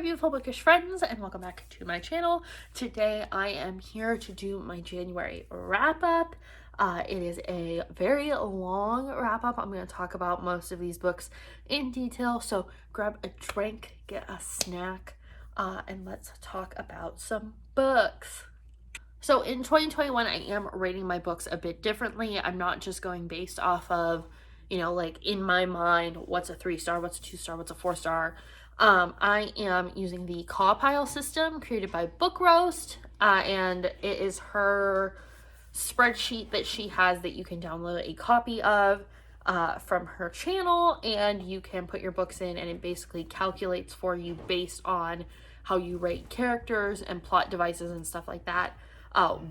beautiful bookish friends, and welcome back to my channel. Today I am here to do my January wrap up. It is a very long wrap up. I'm going to talk about most of these books in detail, so grab a drink, get a snack, and let's talk about some books. So in 2021, I am rating my books a bit differently. I'm not just going based off of, like in my mind, what's a 3-star, what's a 2-star, what's a 4-star. I am using the Caw Pile system created by Book Roast, and it is her spreadsheet that she has that you can download a copy of from her channel, and you can put your books in, and it basically calculates for you based on how you rate characters and plot devices and stuff like that,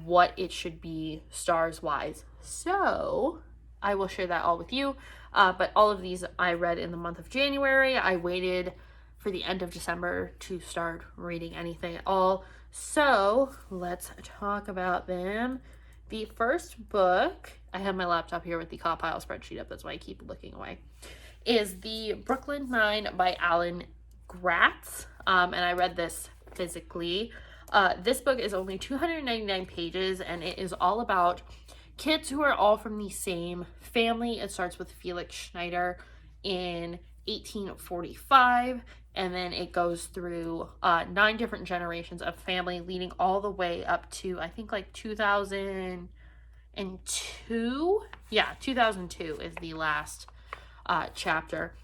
what it should be stars wise. So I will share that all with you, but all of these I read in the month of January. I waited for the end of December to start reading anything at all. So let's talk about them. The first book, I have my laptop here with the Caw Pile spreadsheet up, that's why I keep looking away, is the Brooklyn Nine by Alan Gratz. And I read this physically. This book is only 299 pages, and it is all about kids who are all from the same family. It starts with Felix Schneider in 1845, and then it goes through 9 different generations of family, leading all the way up to, I think, like 2002. Yeah, 2002 is the last chapter.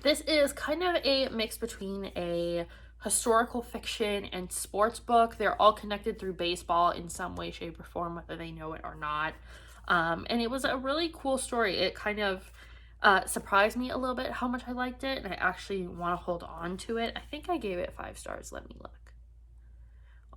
This is kind of a mix between a historical fiction and sports book. They're all connected through baseball in some way, shape, or form, whether they know it or not. And it was a really cool story. It kind of surprised me a little bit how much I liked it, and I actually want to hold on to it. I think I gave it 5 stars. Let me look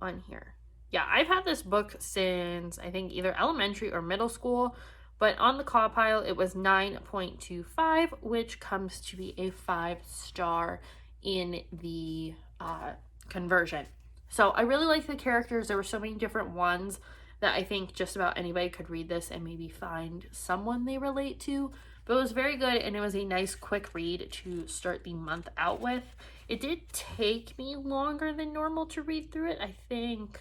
on here. Yeah, I've had this book since I think either elementary or middle school, but on the Caw Pile it was 9.25, which comes to be a 5-star in the conversion. So I really like the characters. There were so many different ones that I think just about anybody could read this and maybe find someone they relate to. But it was very good, and it was a nice quick read to start the month out with. It did take me longer than normal to read through it. I think,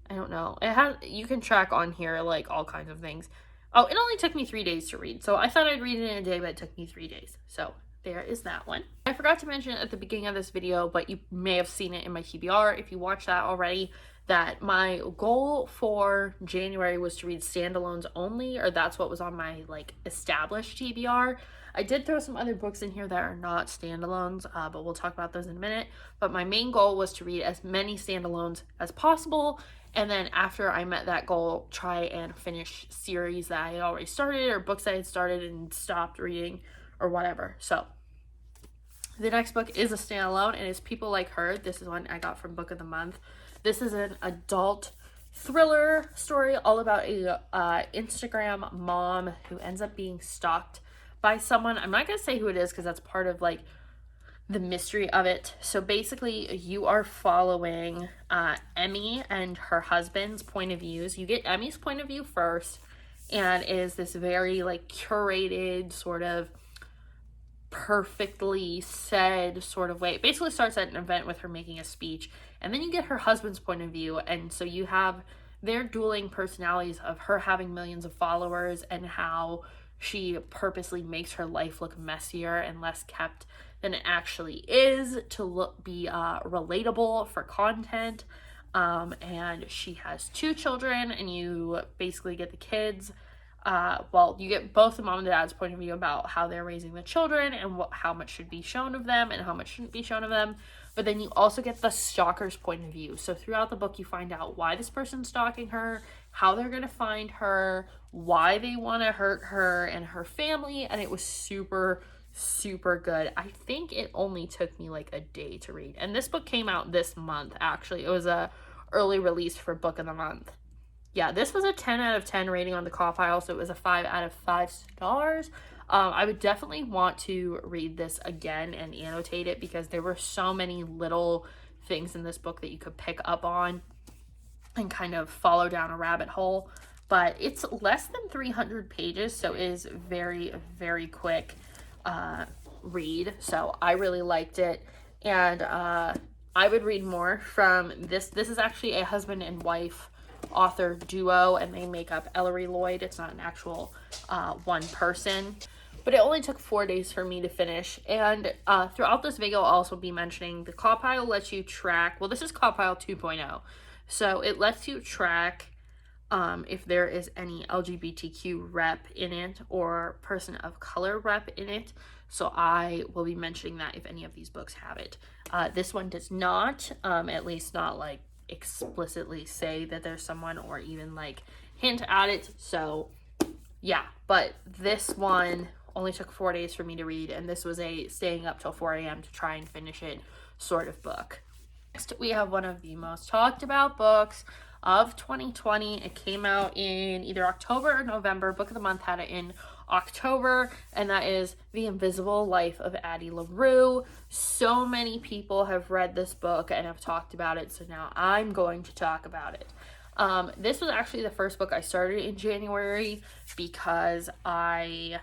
I don't know. It has, you can track on here like all kinds of things. Oh, it only took me 3 days to read. So I thought I'd read it in a day, but it took me 3 days. So there is that one. I forgot to mention at the beginning of this video, but you may have seen it in my TBR if you watched that already, that my goal for January was to read standalones only, or that's what was on my like established TBR. I did throw some other books in here that are not standalones, but we'll talk about those in a minute. But my main goal was to read as many standalones as possible, and then after I met that goal, try and finish series that I had already started or books I had started and stopped reading or whatever. So the next book is a standalone, and it's People Like Her. This is one I got from Book of the Month. This is an adult thriller story all about a Instagram mom who ends up being stalked by someone. I'm not going to say who it is because that's part of like the mystery of it. So basically you are following Emmy and her husband's point of views. You get Emmy's point of view first, and it is this very like curated sort of perfectly said sort of way. It basically starts at an event with her making a speech, and then you get her husband's point of view, and so you have their dueling personalities of her having millions of followers and how she purposely makes her life look messier and less kept than it actually is to be relatable for content. And she has 2 children, and you basically get the kids. Well, you get both the mom and dad's point of view about how they're raising the children and how much should be shown of them and how much shouldn't be shown of them. But then you also get the stalker's point of view. So throughout the book, you find out why this person's stalking her, how they're going to find her, why they want to hurt her and her family. And it was super, super good. I think it only took me like a day to read. And this book came out this month, actually. It was a early release for Book of the Month. Yeah, this was a 10 out of 10 rating on the Caw Pile, so it was a 5 out of 5 stars. I would definitely want to read this again and annotate it because there were so many little things in this book that you could pick up on and kind of follow down a rabbit hole. But it's less than 300 pages, so it is very, very quick read. So I really liked it. And I would read more from this. This is actually a husband and wife author duo, and they make up Ellery Lloyd. It's not an actual one person. But it only took 4 days for me to finish. And throughout this video, I'll also be mentioning the Call Pile lets you track. Well, this is Call Pile 2.0. So it lets you track if there is any LGBTQ rep in it or person of color rep in it. So I will be mentioning that if any of these books have it. This one does not, at least not like explicitly say that there's someone or even like hint at it. So yeah, but this one only took 4 days for me to read, and this was a staying up till 4 a.m. to try and finish it sort of book. Next, we have one of the most talked about books of 2020. It came out in either October or November. Book of the Month had it in October, and that is The Invisible Life of Addie LaRue. So many people have read this book and have talked about it, so now I'm going to talk about it. This was actually the first book I started in January because I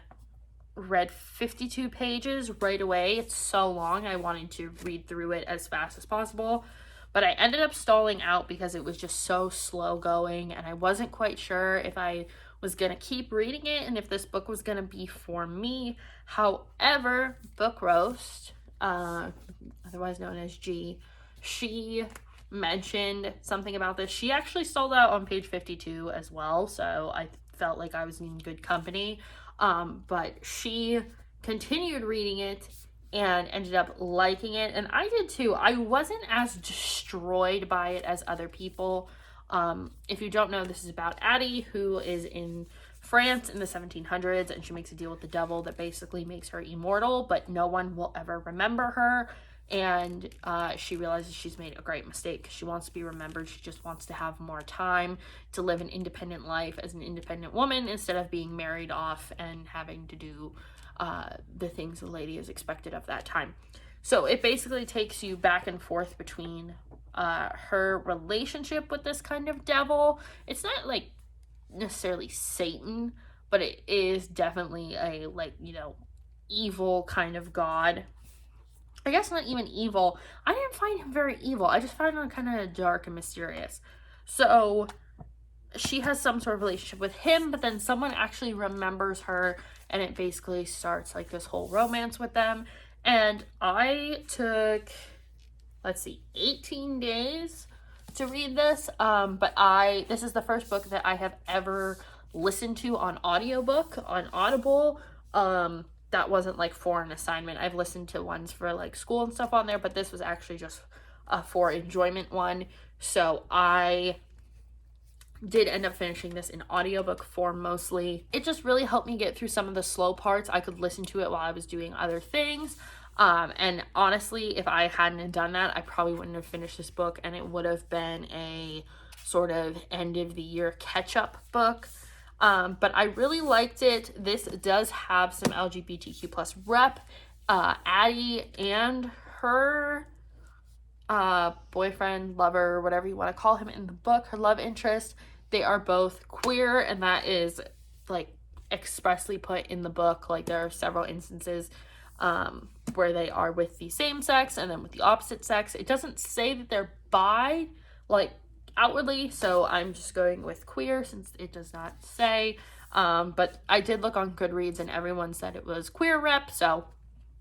read 52 pages right away. It's so long. I wanted to read through it as fast as possible, but I ended up stalling out because it was just so slow going, and I wasn't quite sure if I was going to keep reading it and if this book was going to be for me. However, Book Roast, otherwise known as G, she mentioned something about this. She actually sold out on page 52 as well, so I felt like I was in good company. But she continued reading it and ended up liking it, and I did too. I wasn't as destroyed by it as other people. If you don't know, this is about Addie, who is in France in the 1700s, and she makes a deal with the devil that basically makes her immortal, but no one will ever remember her. And she realizes she's made a great mistake. She wants to be remembered. She just wants to have more time to live an independent life as an independent woman instead of being married off and having to do the things a lady is expected of that time. So it basically takes you back and forth between her relationship with this kind of devil. It's not like necessarily Satan, but it is definitely a, like, you know, evil kind of god. I guess not even evil. I didn't find him very evil. I just found him kind of dark and mysterious. So she has some sort of relationship with him, but then someone actually remembers her, and it basically starts like this whole romance with them. And I took, let's see, 18 days to read this. But this is the first book that I have ever listened to on audiobook, on Audible. That wasn't like for an assignment. I've listened to ones for like school and stuff on there, but this was actually just a for enjoyment one. So I did end up finishing this in audiobook form mostly. It just really helped me get through some of the slow parts. I could listen to it while I was doing other things. And honestly, if I hadn't done that, I probably wouldn't have finished this book, and it would have been a sort of end of the year catch-up book. But I really liked it. This does have some LGBTQ plus rep. Addie and her boyfriend, lover, whatever you want to call him in the book, her love interest, they are both queer, and that is like expressly put in the book. Like there are several instances where they are with the same sex and then with the opposite sex. It doesn't say that they're bi, like outwardly, so I'm just going with queer since it does not say. But I did look on Goodreads and everyone said it was queer rep, so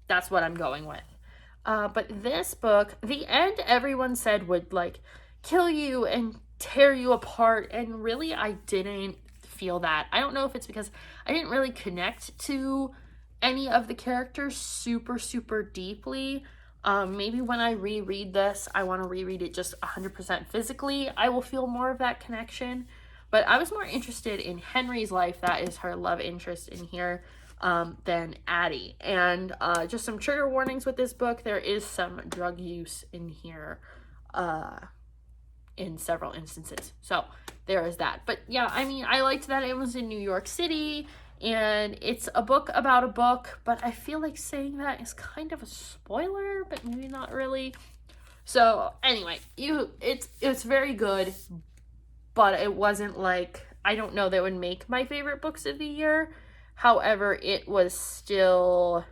that's what I'm going with. But this book, the end everyone said would like kill you and tear you apart, and really I didn't feel that. I don't know if it's because I didn't really connect to any of the characters super deeply. Maybe when I reread this, I want to reread it just 100% physically, I will feel more of that connection. But I was more interested in Henry's life, that is her love interest in here, than Addie. And just some trigger warnings with this book. There is some drug use in here in several instances. So there is that. But yeah, I mean, I liked that it was in New York City. And it's a book about a book, but I feel like saying that is kind of a spoiler, but maybe not really. So anyway, it's very good, but it wasn't like, I don't know that would make my favorite books of the year. However, it was still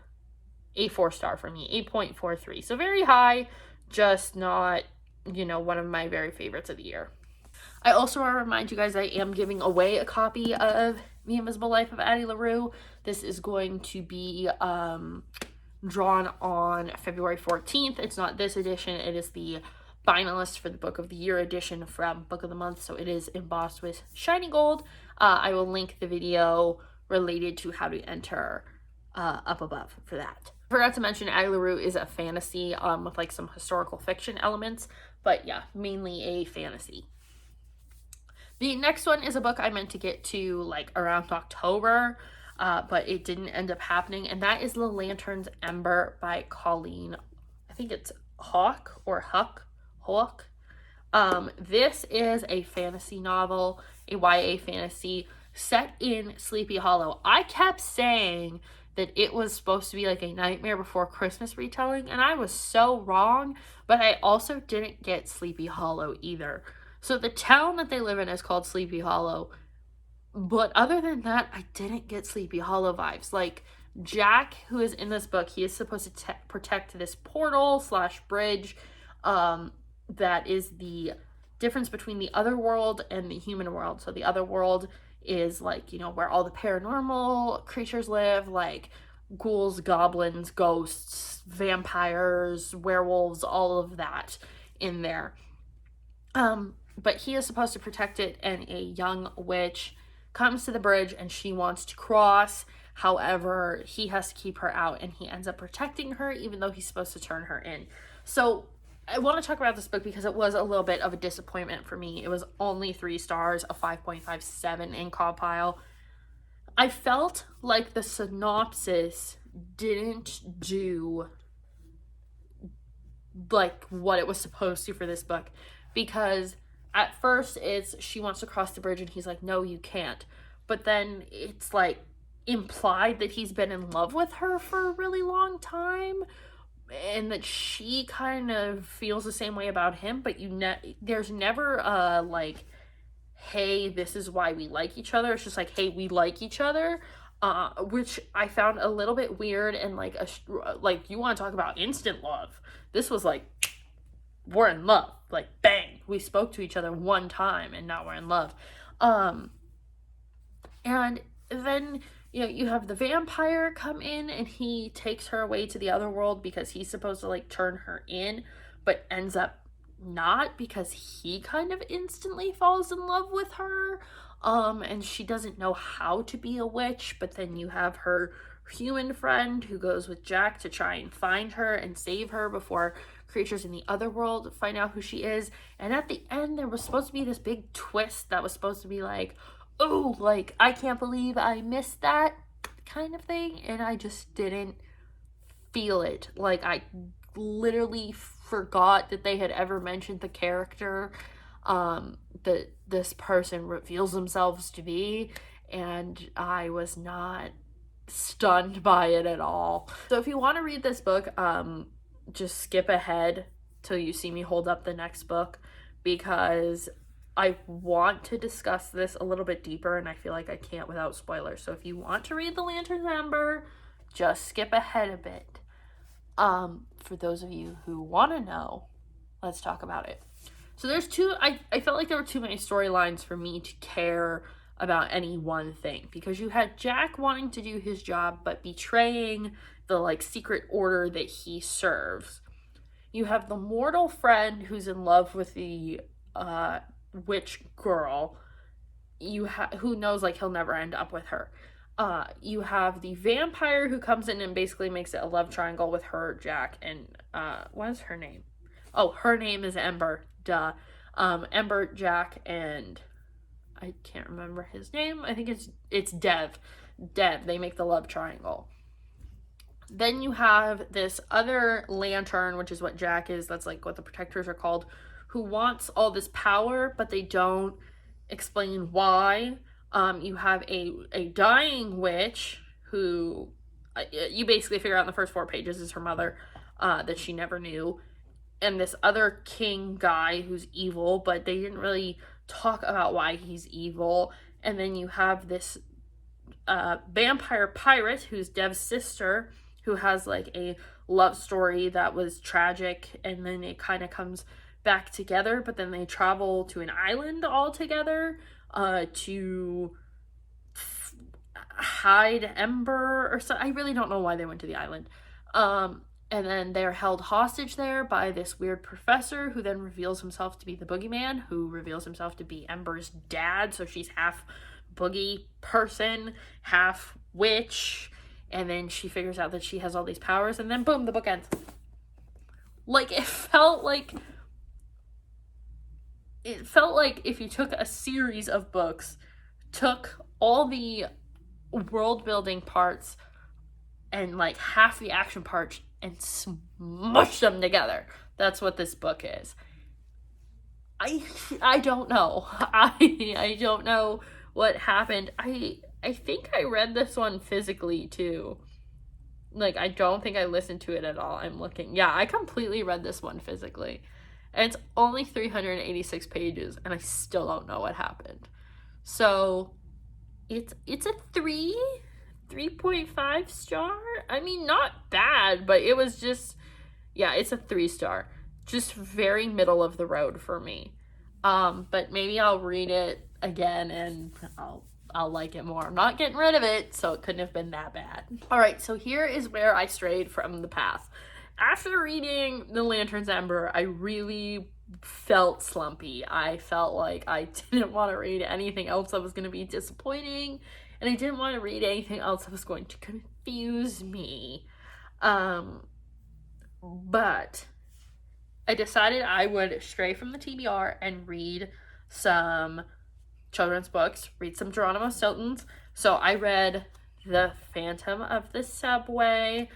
a 4-star for me, 8.43. So very high, just not, you know, one of my very favorites of the year. I also want to remind you guys I am giving away a copy of The Invisible Life of Addie LaRue. This is going to be drawn on February 14th. It's not this edition. It is the finalist for the Book of the Year edition from Book of the Month. So it is embossed with shiny gold. I will link the video related to how to enter up above for that. Forgot to mention Addie LaRue is a fantasy with like some historical fiction elements. But yeah, mainly a fantasy. The next one is a book I meant to get to like around October, but it didn't end up happening, and that is The Lanterns Ember by Colleen, I think it's Hawk or Huck. This is a fantasy novel, a YA fantasy set in Sleepy Hollow. I kept saying that it was supposed to be like a Nightmare Before Christmas retelling, and I was so wrong, but I also didn't get Sleepy Hollow either. So the town that they live in is called Sleepy Hollow, but other than that, I didn't get Sleepy Hollow vibes. Like, Jack, who is in this book, he is supposed to protect this portal / bridge that is the difference between the other world and the human world. So the other world is like, you know, where all the paranormal creatures live, like ghouls, goblins, ghosts, vampires, werewolves, all of that in there. But he is supposed to protect it, and a young witch comes to the bridge and she wants to cross. However, he has to keep her out, and he ends up protecting her even though he's supposed to turn her in. So I want to talk about this book because it was a little bit of a disappointment for me. It was only 3 stars, a 5.57 in compile. I felt like the synopsis didn't do like what it was supposed to for this book, because at first it's she wants to cross the bridge and he's like, no, you can't. But then it's like implied that he's been in love with her for a really long time, and that she kind of feels the same way about him, but there's never like, hey, this is why we like each other. It's just like, hey, we like each other, which I found a little bit weird, and like you want to talk about instant love. This was like, we're in love, like bang, we spoke to each other one time and now we're in love. And then, you know, you have the vampire come in and he takes her away to the other world because he's supposed to like turn her in, but ends up not, because he kind of instantly falls in love with her. And she doesn't know how to be a witch, but then you have her human friend who goes with Jack to try and find her and save her before creatures in the other world find out who she is. And at the end, there was supposed to be this big twist that was supposed to be like, oh, like, I can't believe I missed that kind of thing, and I just didn't feel it. Like, I literally forgot that they had ever mentioned the character that this person reveals themselves to be, and I was not stunned by it at all. So if you want to read this book, just skip ahead till you see me hold up the next book, because I want to discuss this a little bit deeper, and I feel like I can't without spoilers. So if you want to read The Lanterns Ember, just skip ahead a bit. For those of you who want to know, let's talk about it. So there's I felt like there were too many storylines for me to care about any one thing, because you had Jack wanting to do his job but betraying the like secret order that he serves. You have the mortal friend who's in love with the witch girl, who knows like he'll never end up with her. You have the vampire who comes in and basically makes it a love triangle with her, Jack, and what is her name? Oh, her name is Ember. Duh. Ember, Jack, and I can't remember his name. I think it's Dev. They make the love triangle. Then you have this other lantern, which is what Jack is. That's like what the protectors are called, who wants all this power, but they don't explain why. You have a dying witch who you basically figure out in the first 4 pages is her mother, that she never knew. And this other king guy who's evil, but they didn't really talk about why he's evil. And then you have this vampire pirate who's Dev's sister, who has like a love story that was tragic, and then it kind of comes back together, but then they travel to an island all together to hide Ember or so. I really don't know why they went to the island. And then they're held hostage there by this weird professor who then reveals himself to be the boogeyman, who reveals himself to be Ember's dad. So she's half boogie person, half witch. And then she figures out that she has all these powers, and then boom, the book ends. Like, it felt like if you took a series of books, took all the world building parts and like half the action parts and smushed them together. That's what this book is. I don't know. I don't know what happened. I think I read this one physically too. Like, I don't think I listened to it at all. I'm looking. Yeah, I completely read this one physically. And it's only 386 pages, and I still don't know what happened. So it's a 3.5 star. I mean, not bad, but it was just, yeah, it's a 3 star. Just very middle of the road for me. But maybe I'll read it again and I'll like it more. I'm not getting rid of it, so it couldn't have been that bad. All right, so here is where I strayed from the path. After reading The Lanterns Ember, I really felt slumpy. I felt like I didn't want to read anything else that was going to be disappointing, and I didn't want to read anything else that was going to confuse me. But I decided I would stray from the TBR and read some children's books, read some Geronimo Stilton's. So I read The Phantom of the Subway.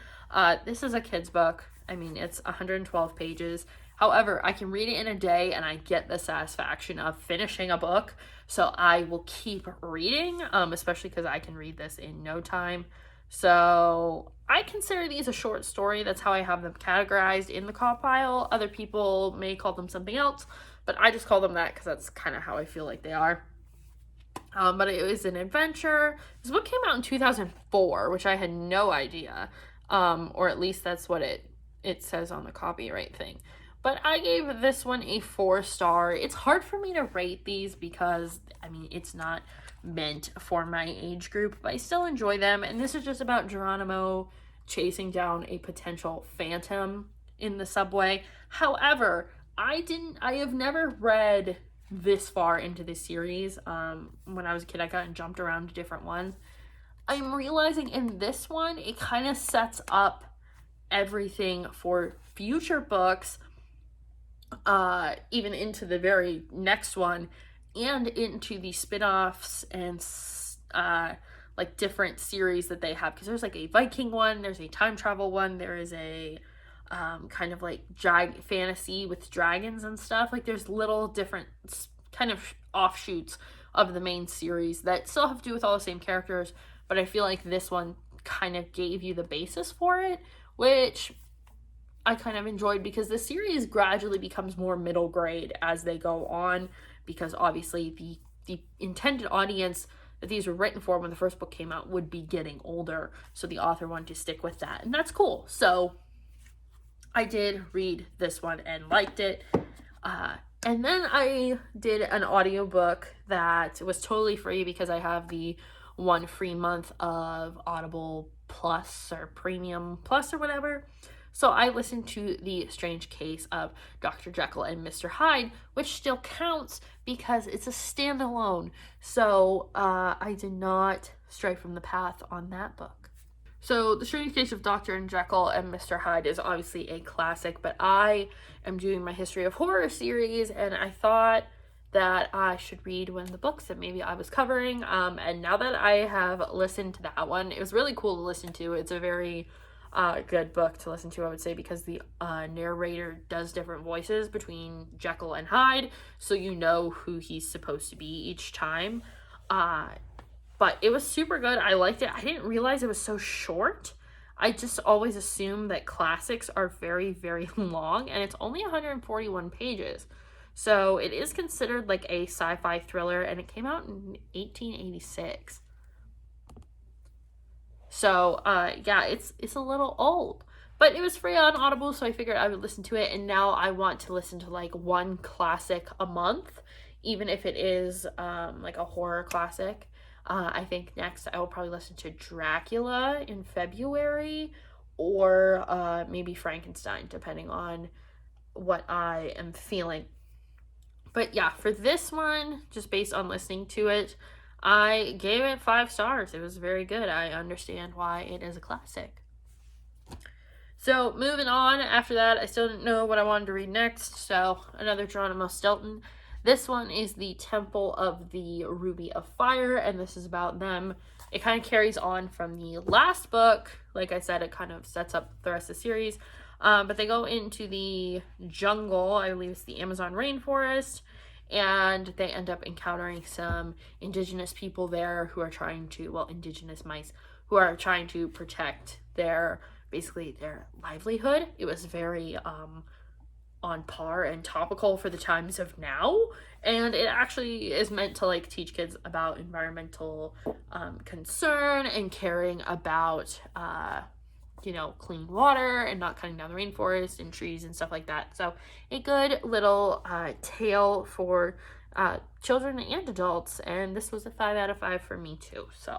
This is a kid's book. I mean, it's 112 pages. However, I can read it in a day and I get the satisfaction of finishing a book. So I will keep reading, especially because I can read this in no time. So I consider these a short story. That's how I have them categorized in the compile. Other people may call them something else, but I just call them that because that's kind of how I feel like they are. But it was an adventure. This book came out in 2004, which I had no idea. Or at least that's what it says on the copyright thing. But I gave this one a 4 star. It's hard for me to rate these because, I mean, it's not meant for my age group, but I still enjoy them. And this is just about Geronimo chasing down a potential phantom in the subway. However, I have never read this far into this series. When I was a kid, I got jumped around to different ones. I'm realizing in this one, it kind of sets up everything for future books, even into the very next one, and into the spin-offs and like different series that they have. Because there's like a Viking one, there's a time travel one, there is a kind of like fantasy with dragons and stuff. Like there's little different kind of offshoots of the main series that still have to do with all the same characters, but I feel like this one kind of gave you the basis for it, which I kind of enjoyed because the series gradually becomes more middle grade as they go on, because obviously the intended audience that these were written for when the first book came out would be getting older, so the author wanted to stick with that, and that's cool. So I did read this one and liked it. And then I did an audiobook that was totally free because I have the 1 free month of Audible Plus or Premium Plus or whatever. So I listened to The Strange Case of Dr. Jekyll and Mr. Hyde, which still counts because it's a standalone. So I did not stray from the path on that book. So The Strange Case of Dr. Jekyll and Mr. Hyde is obviously a classic, but I am doing my History of Horror series, and I thought that I should read one of the books that maybe I was covering. And now that I have listened to that one, it was really cool to listen to. It's a very good book to listen to, I would say, because the narrator does different voices between Jekyll and Hyde, so you know who he's supposed to be each time. But it was super good. I liked it. I didn't realize it was so short. I just always assume that classics are very, very long, and it's only 141 pages. So it is considered like a sci-fi thriller, and it came out in 1886. So, yeah, it's a little old. But it was free on Audible, so I figured I would listen to it, and now I want to listen to, like, one classic a month, even if it is, like, a horror classic. I think next I will probably listen to Dracula in February, or maybe Frankenstein, depending on what I am feeling. But yeah, for this one, just based on listening to it, I gave it 5 stars. It was very good. I understand why it is a classic. So moving on, after that, I still didn't know what I wanted to read next, so another Geronimo Stilton. This one is the Temple of the Ruby of Fire, and this is about them. It kind of carries on from the last book. Like I said, it kind of sets up the rest of the series. But they go into the jungle, I believe it's the Amazon rainforest, and they end up encountering some indigenous people there who are trying to, well, indigenous mice, who are trying to protect their livelihood. It was very on par and topical for the times of now, and it actually is meant to like teach kids about environmental concern and caring about clean water and not cutting down the rainforest and trees and stuff like that. So a good little tale for children and adults, and this was a 5 out of 5 for me too. So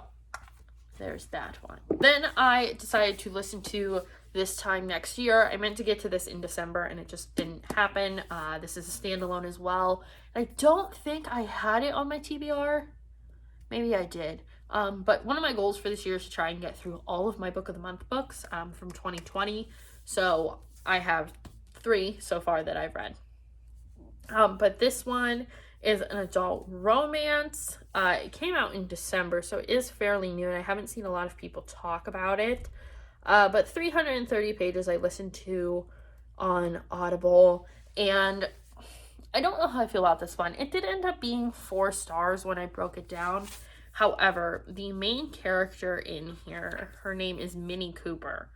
there's that one. Then I decided to listen to This Time Next Year. I meant to get to this in December and it just didn't happen. This is a standalone as well. I don't think I had it on my TBR. Maybe I did. But one of my goals for this year is to try and get through all of my Book of the Month books from 2020. So I have 3 so far that I've read. But this one is an adult romance. It came out in December, so it is fairly new, and I haven't seen a lot of people talk about it. But 330 pages I listened to on Audible, and I don't know how I feel about this one. It did end up being 4 stars when I broke it down. However, the main character in here, her name is Minnie Cooper.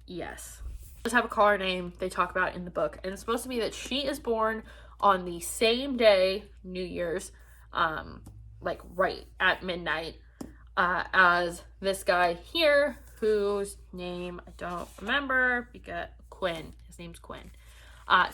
Yes. Does have a car name they talk about in the book, and it's supposed to be that she is born on the same day, New Year's, like right at midnight, as this guy here, whose name I don't remember, because Quinn. His name's Quinn.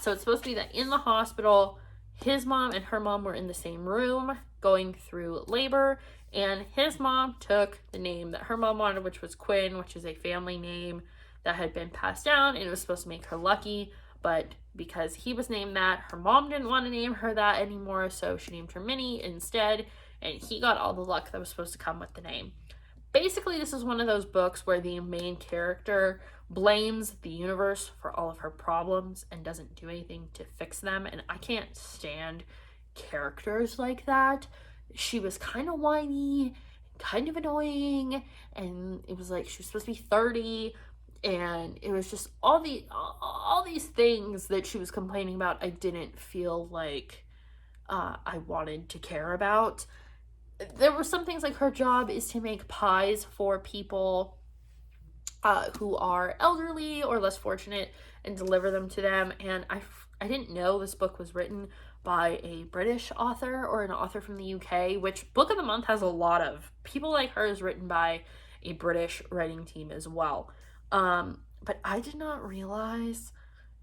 So it's supposed to be that in the hospital, his mom and her mom were in the same room going through labor, and his mom took the name that her mom wanted, which was Quinn, which is a family name that had been passed down, and it was supposed to make her lucky, but because he was named that, her mom didn't want to name her that anymore, so she named her Minnie instead, and he got all the luck that was supposed to come with the name. Basically, this is one of those books where the main character blames the universe for all of her problems and doesn't do anything to fix them, and I can't stand characters like that. She was kind of whiny, kind of annoying, and it was like she was supposed to be 30, and it was just all these things that she was complaining about I didn't feel like I wanted to care about. There were some things like her job is to make pies for people who are elderly or less fortunate and deliver them to them, and I didn't know this book was written by a British author or an author from the UK, which Book of the Month has a lot of. People Like Her is written by a British writing team as well. But I did not realize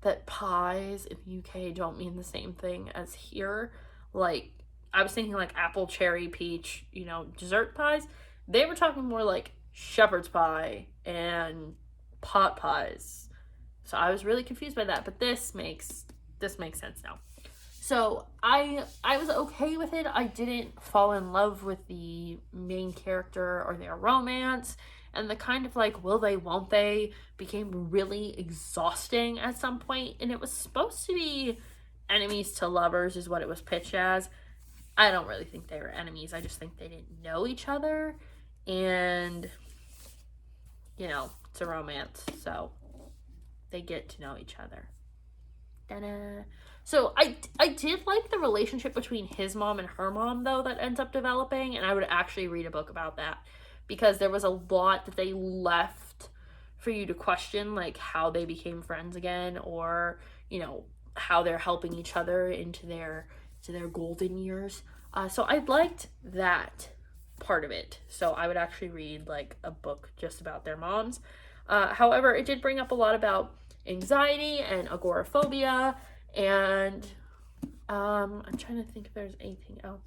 that pies in the UK don't mean the same thing as here. Like, I was thinking like apple, cherry, peach, dessert pies. They were talking more like shepherd's pie and pot pies. So I was really confused by that, but this makes sense now. So I was okay with it. I didn't fall in love with the main character or their romance, and the kind of like will they, won't they became really exhausting at some point, and it was supposed to be enemies to lovers is what it was pitched as. I don't really think they were enemies. I just think they didn't know each other, and it's a romance, so they get to know each other. Ta-da. So I did like the relationship between his mom and her mom, though, that ends up developing, and I would actually read a book about that, because there was a lot that they left for you to question, like how they became friends again, or how they're helping each other into their golden years. So I liked that. part of it. So I would actually read like a book just about their moms. However, it did bring up a lot about anxiety and agoraphobia, and I'm trying to think if there's anything else.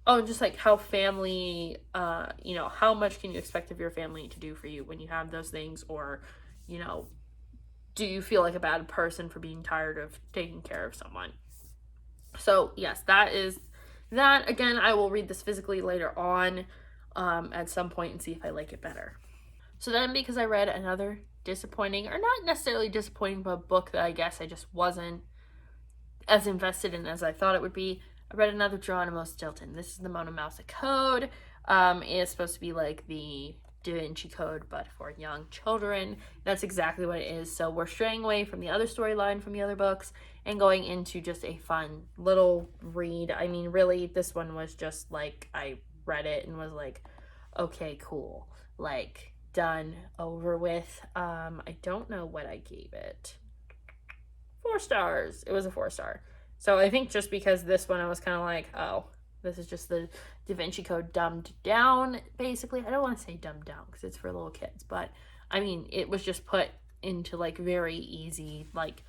Oh, just like how family, how much can you expect of your family to do for you when you have those things, or, do you feel like a bad person for being tired of taking care of someone? So yes, that is that. Again, I will read this physically later on at some point and see if I like it better. So then, because I read another disappointing, or not necessarily disappointing, but a book that I guess I just wasn't as invested in as I thought it would be, I read another Geronimo Stilton. This is the Mona Mouse Code. It's supposed to be like the Da Vinci Code, but for young children. That's exactly what it is. So we're straying away from the other storyline from the other books and going into just a fun little read. I mean, really, this one was just like, I read it and was like, okay, cool. Like, done, over with. I don't know what I gave it. 4 stars. It was a 4-star. So I think just because this one I was kind of like, oh, this is just the Da Vinci Code dumbed down, basically. I don't want to say dumbed down because it's for little kids, but I mean, it was just put into like very easy, like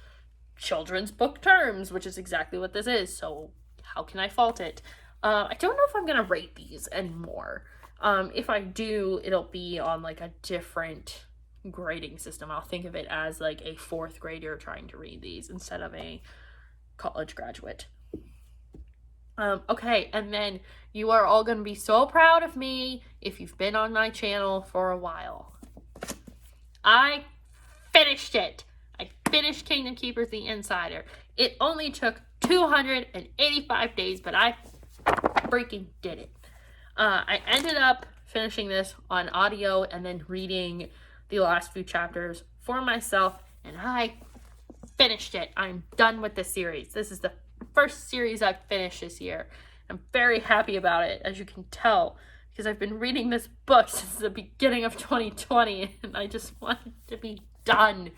children's book terms, which is exactly what this is. So how can I fault it? I don't know if I'm going to rate these anymore. If I do, it'll be on like a different grading system. I'll think of it as like a 4th grader trying to read these instead of a college graduate. Okay, and then you are all going to be so proud of me if you've been on my channel for a while. I finished it. I finished Kingdom Keepers The Insider. It only took 285 days, but I freaking did it. I ended up finishing this on audio and then reading the last few chapters for myself, and I finished it. I'm done with this series. This is the first series I've finished this year. I'm very happy about it, as you can tell, because I've been reading this book since the beginning of 2020, and I just want it to be done.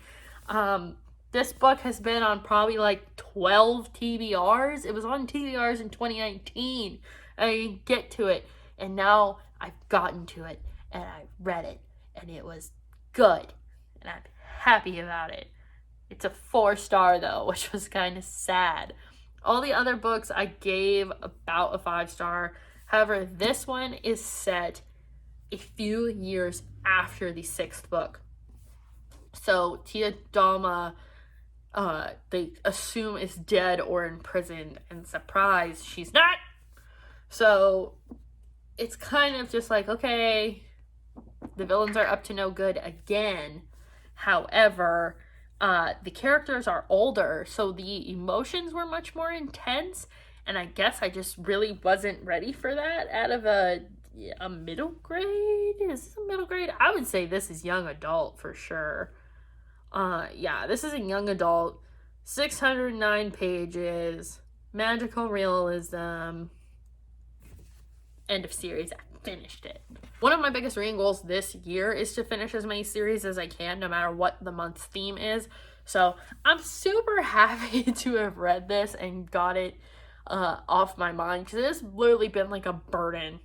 This book has been on probably like 12 TBRs. It was on TBRs in 2019. I didn't get to it, and now I've gotten to it, and I read it, and it was good, and I'm happy about it. It's a 4-star though, which was kind of sad. All the other books I gave about a 5-star. However, this one is set a few years after the 6th book. So Tia Dalma, they assume is dead or in prison, and surprise, she's not. So it's kind of just like, okay, the villains are up to no good again. However, the characters are older, so the emotions were much more intense, and I guess I just really wasn't ready for that out of a middle grade? Is this a middle grade? I would say this is young adult for sure. Yeah, this is a young adult, 609 pages, magical realism, end of series. I finished it. One of my biggest reading goals this year is to finish as many series as I can, no matter what the month's theme is. So I'm super happy to have read this and got it off my mind, because it has literally been like a burden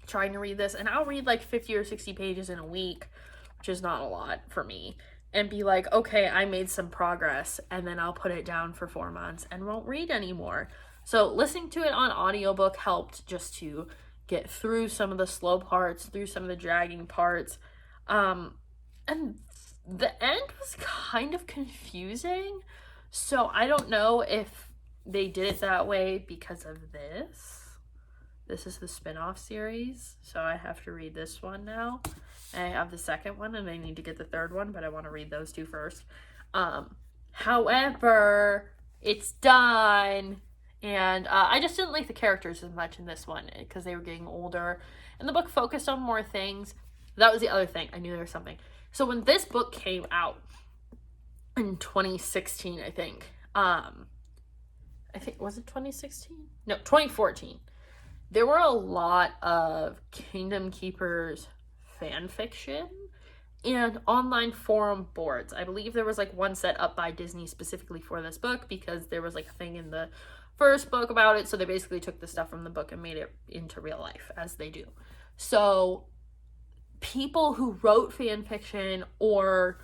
trying to read this. And I'll read like 50 or 60 pages in a week, which is not a lot for me, and be like, okay, I made some progress, and then I'll put it down for 4 months and won't read anymore. So listening to it on audiobook helped just to get through some of the slow parts, through some of the dragging parts. And the end was kind of confusing. So I don't know if they did it that way because of this. This is the spin-off series, so I have to read this one now. And I have the second one, and I need to get the third one, but I want to read those 2 first. However, it's done. And I just didn't like the characters as much in this one because they were getting older, and the book focused on more things. That was the other thing. I knew there was something. So when this book came out in 2016, I think, was it 2016? No, 2014. There were a lot of Kingdom Keepers fan fiction and online forum boards. I believe there was like one set up by Disney specifically for this book because there was like a thing in the first book about it. So they basically took the stuff from the book and made it into real life, as they do. So people who wrote fan fiction or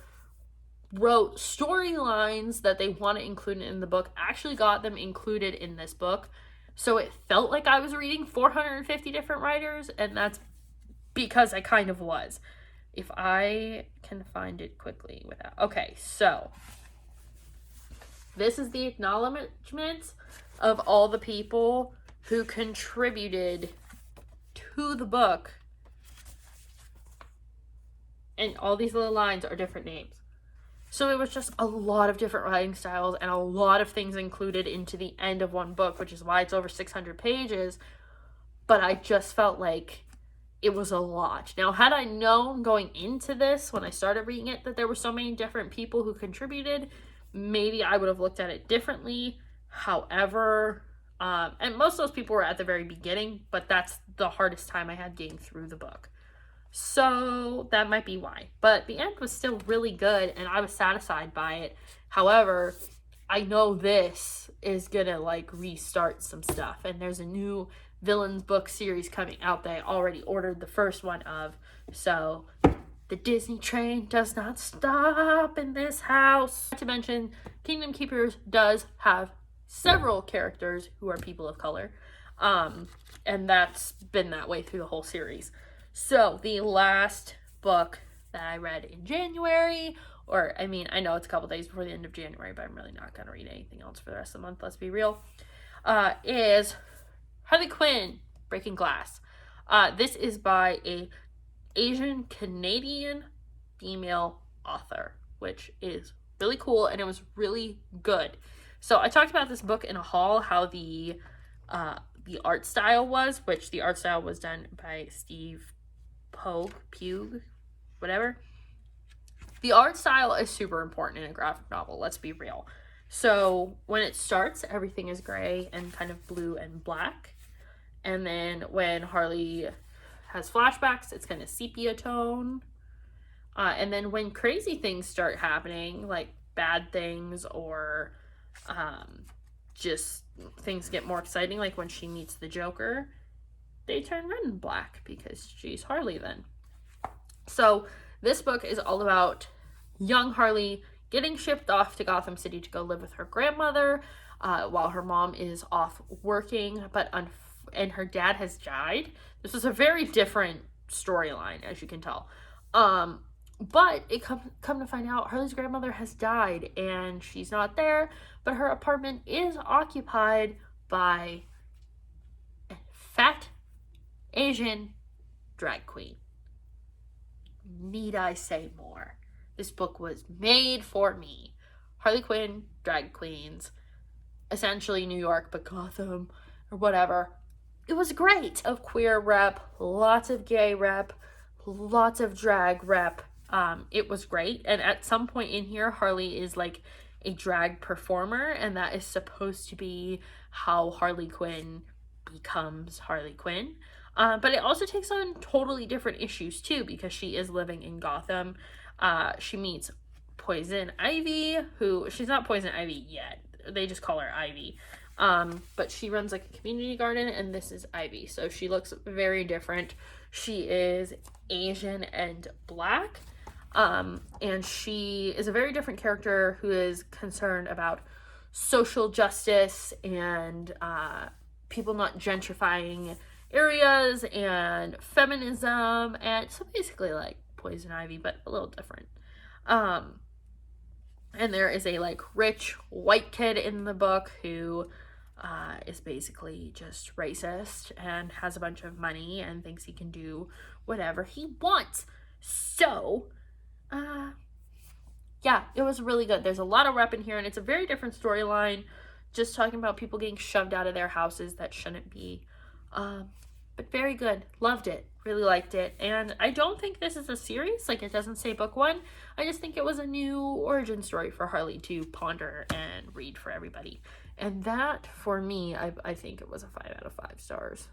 wrote storylines that they want to include in the book actually got them included in this book. So it felt like I was reading 450 different writers, and that's because I kind of was. If I can find it quickly without... Okay, so this is the acknowledgement of all the people who contributed to the book. And all these little lines are different names. So it was just a lot of different writing styles and a lot of things included into the end of one book, which is why it's over 600 pages. But I just felt like it was a lot. Now, had I known going into this, when I started reading it, that there were so many different people who contributed, maybe I would have looked at it differently. However, and most of those people were at the very beginning, but that's the hardest time I had getting through the book. So that might be why. But the end was still really good, and I was satisfied by it. However, I know this is gonna like restart some stuff, and there's a new villains book series coming out that I already ordered the first one of. So the Disney train does not stop in this house. Not to mention, Kingdom Keepers does have several characters who are people of color. And that's been that way through the whole series. So the last book that I read in January, or I mean, I know it's a couple days before the end of January, but I'm really not going to read anything else for the rest of the month, let's be real, is Harley Quinn, Breaking Glass. This is by a Asian Canadian female author, which is really cool, and it was really good. So I talked about this book in a haul, how the art style was, which the art style was done by Steve Pugh, whatever. The art style is super important in a graphic novel, let's be real. So when it starts, everything is gray and kind of blue and black. And then when Harley has flashbacks, it's kind of sepia tone. And then when crazy things start happening, like bad things or just things get more exciting, like when she meets the Joker, they turn red and black because she's Harley then. So this book is all about young Harley getting shipped off to Gotham City to go live with her grandmother while her mom is off working, and her dad has died. This is a very different storyline, as you can tell. But it come to find out Harley's grandmother has died and she's not there, but her apartment is occupied by a fat Asian drag queen. Need I say more? This book was made for me. Harley Quinn, drag queens, essentially New York, but Gotham or whatever. It was great. Of queer rep, lots of gay rep, lots of drag rep. It was great. And at some point in here, Harley is like a drag performer, and that is supposed to be how Harley Quinn becomes Harley Quinn. But it also takes on totally different issues too, because she is living in Gotham. She meets Poison Ivy, who, she's not Poison Ivy yet. They just call her Ivy. But she runs like a community garden, and this is Ivy. So she looks very different. She is Asian and black. And she is a very different character who is concerned about social justice and people not gentrifying areas and feminism, and so basically like Poison Ivy, but a little different. And there is a like rich white kid in the book who is basically just racist and has a bunch of money and thinks he can do whatever he wants. So yeah, it was really good. There's a lot of rep in here, and it's a very different storyline, just talking about people getting shoved out of their houses that shouldn't be. But very good. Loved it. Really liked it. And I don't think this is a series. Like, it doesn't say book one. I just think it was a new origin story for Harley to ponder and read for everybody. And that, for me, I think it was a 5 out of 5 stars.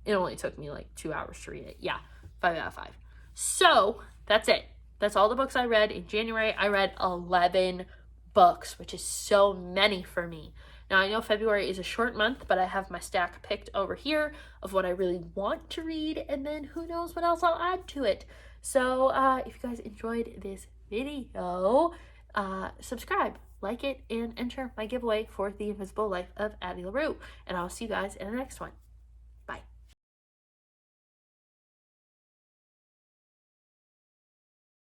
It only took me like 2 hours to read it. Yeah, 5 out of 5. So That's it. That's all the books I read in January. I read 11 books, which is so many for me. Now, I know February is a short month, but I have my stack picked over here of what I really want to read, and then who knows what else I'll add to it. So if you guys enjoyed this video, subscribe, like it, and enter my giveaway for The Invisible Life of Addie LaRue. And I'll see you guys in the next one.